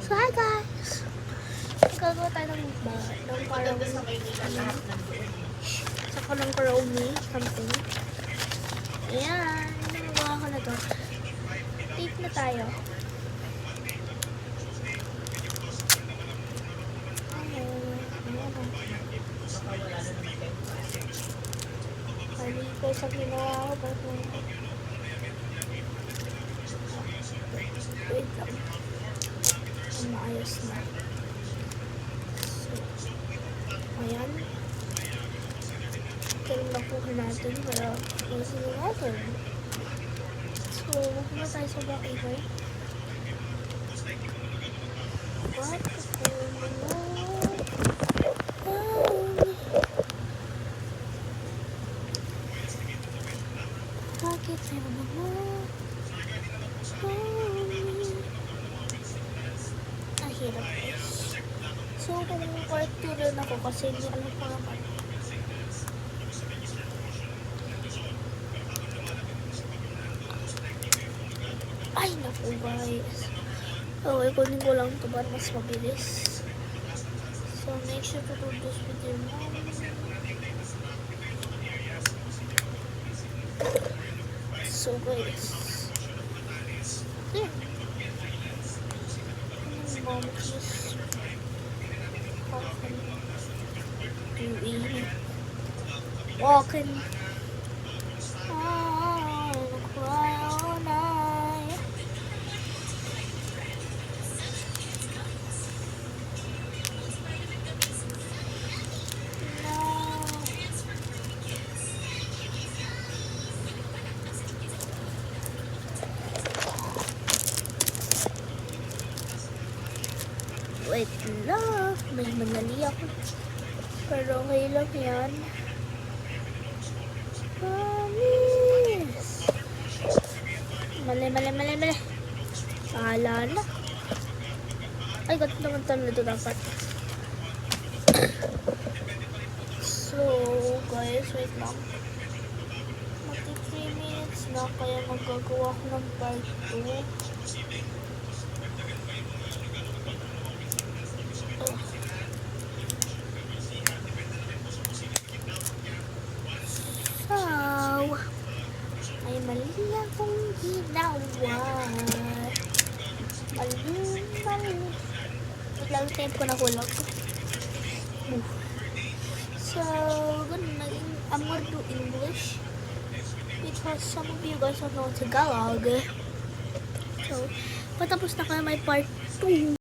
So, hi guys! Magagawa tayo ng parang sa ng karami something. Ayan, nagawa ko na to. Tape na tayo. Mali ko sa ginawa ko. Wait lang. Maayos na. So, ayan. Kailan nakuha natin para ayusin natin. So, huwag na tayo sa back over. What? Bakit sa'yo mo? Hirap guys. So, kung part 2 rin ako kasi hindi alam pa naman. Ay, naku guys. Okay, kunin ko lang ito para mas mabilis. So, make sure to do this with your mom. So, guys. There. Mom is walking and cry all night. Wait lang, may manali ako. Pero okay lang yan. Promise. Mali. Pahala na. Ay, gato naman talo ito dapat. So, guys, wait lang. Mati 3 minutes na, kaya magagawa ko ng part 2. Ay, mali akong ginawa. Mali. Lang tape ko na hulog. So, ganun naging amor to English. Because some of you guys don't know Tagalog. So, patapos na kaya may part 2.